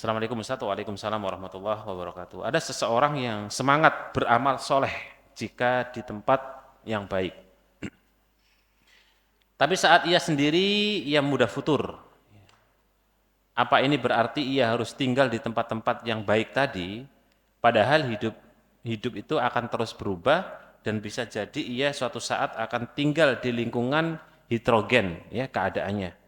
Assalamualaikum Ustaz. Waalaikumsalam warahmatullahi wabarakatuh. Ada seseorang yang semangat beramal soleh jika di tempat yang baik. Tapi saat ia sendiri, ia mudah futur. Apa ini berarti ia harus tinggal di tempat-tempat yang baik tadi? Padahal hidup itu akan terus berubah dan bisa jadi ia suatu saat akan tinggal di lingkungan heterogen ya keadaannya.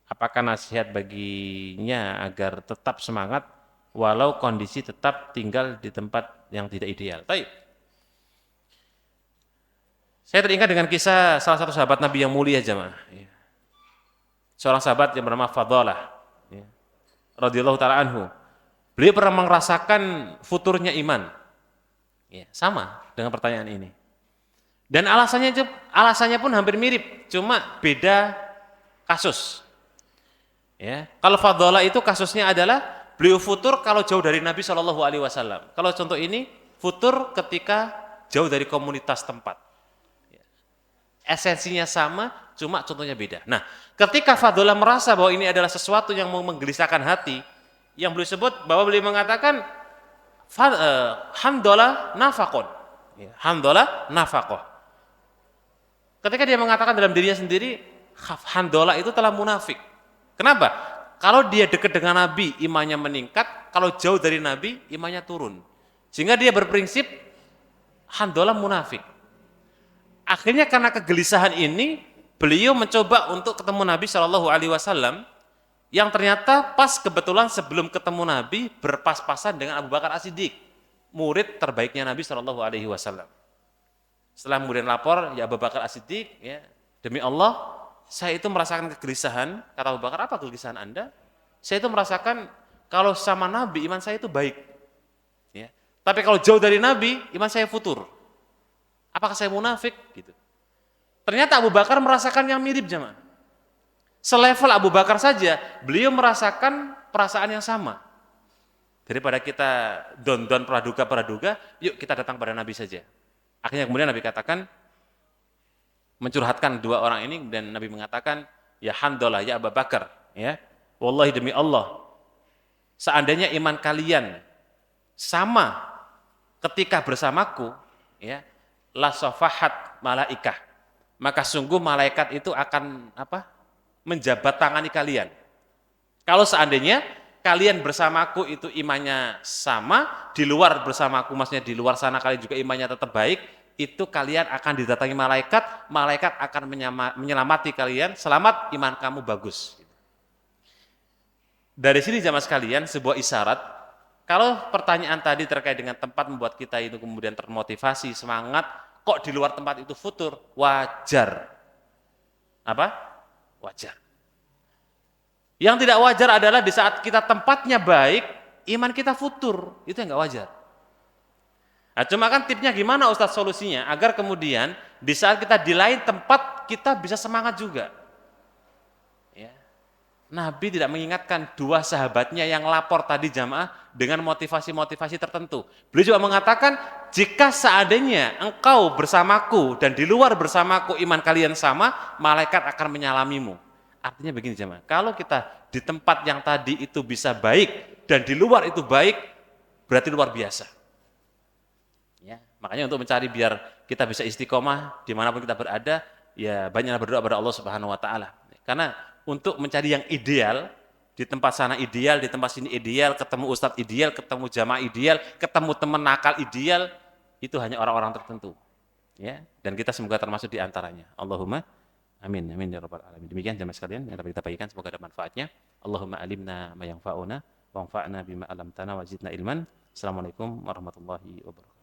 Apakah nasihat baginya agar tetap semangat walau kondisi tetap tinggal di tempat yang tidak ideal? Baik. Saya teringat dengan kisah salah satu sahabat Nabi yang mulia jemaah. Seorang sahabat yang bernama Fadalah radhiyallahu taala anhu. Beliau pernah merasakan futurnya iman. Ya, sama dengan pertanyaan ini. Dan alasannya pun hampir mirip, cuma beda kasus. Ya, kalau Fadalah itu kasusnya adalah beliau futur kalau jauh dari Nabi Shallallahu Alaihi Wasallam. Kalau contoh ini futur ketika jauh dari komunitas tempat. Ya. Esensinya sama, cuma contohnya beda. Nah, ketika Fadalah merasa bahwa ini adalah sesuatu yang mau menggelisahkan hati, yang beliau sebut bahwa beliau mengatakan hamdalah nafaqon. Ya, hamdalah nafaqoh. Ketika dia mengatakan dalam dirinya sendiri, hamdalah itu telah munafik. Kenapa? Kalau dia dekat dengan Nabi, imannya meningkat. Kalau jauh dari Nabi, imannya turun. Sehingga dia berprinsip, hamdalah munafik. Akhirnya karena kegelisahan ini, beliau mencoba untuk ketemu Nabi Shallallahu Alaihi Wasallam, yang ternyata pas kebetulan sebelum ketemu Nabi berpas-pasan dengan Abu Bakar As-Siddiq, murid terbaiknya Nabi Shallallahu Alaihi Wasallam. Setelah kemudian lapor, ya Abu Bakar As-Siddiq, ya demi Allah, saya itu merasakan kegelisahan. Kata Abu Bakar, apa kegelisahan Anda? Saya itu merasakan kalau sama Nabi iman saya itu baik. Ya. Tapi kalau jauh dari Nabi, iman saya futur. Apakah saya munafik? Gitu. Ternyata Abu Bakar merasakan yang mirip jemaah. Selevel Abu Bakar saja, beliau merasakan perasaan yang sama. Daripada kita don-don praduga, yuk kita datang pada Nabi saja. Akhirnya kemudian Nabi katakan, mencurhatkan dua orang ini, dan Nabi mengatakan, ya hamdalah ya Abu Bakar, ya wallahi demi Allah, seandainya iman kalian sama ketika bersamaku, ya la safahat malaikah, maka sungguh malaikat itu akan menjabat tangani kalian. Kalau seandainya kalian bersamaku itu imannya sama, di luar bersamaku, maksudnya di luar sana kalian juga imannya tetap baik, itu kalian akan didatangi malaikat, malaikat akan menyelamati kalian, selamat iman kamu bagus. Dari sini jamaah sekalian, sebuah isyarat, kalau pertanyaan tadi terkait dengan tempat membuat kita itu kemudian termotivasi, semangat, kok di luar tempat itu futur, wajar. Apa? Wajar. Yang tidak wajar adalah di saat kita tempatnya baik, iman kita futur, itu yang nggak wajar. Nah, cuma kan tipnya gimana Ustadz solusinya? Agar kemudian di saat kita di lain tempat, kita bisa semangat juga. Ya. Nabi tidak mengingatkan dua sahabatnya yang lapor tadi jamaah dengan motivasi-motivasi tertentu. Beliau juga mengatakan, jika seandainya engkau bersamaku dan di luar bersamaku iman kalian sama, malaikat akan menyalamimu. Artinya begini jemaah, kalau kita di tempat yang tadi itu bisa baik dan di luar itu baik, berarti luar biasa. Ya, makanya untuk mencari biar kita bisa istiqomah dimanapun kita berada, ya banyaklah berdoa kepada Allah Subhanahu Wa Taala. Karena untuk mencari yang ideal, di tempat sana ideal, di tempat sini ideal, ketemu ustadz ideal, ketemu jamaah ideal, ketemu teman nakal ideal, itu hanya orang-orang tertentu. Ya, dan kita semoga termasuk di antaranya. Allahumma amin, amin ya rabbal alamin. Demikian jemaah sekalian yang dapat kita bagikan, semoga ada manfaatnya. Allahumma alimna ma yanfa'una wanfa'na bima 'allamtana wa zidna ilman. Assalamualaikum warahmatullahi wabarakatuh.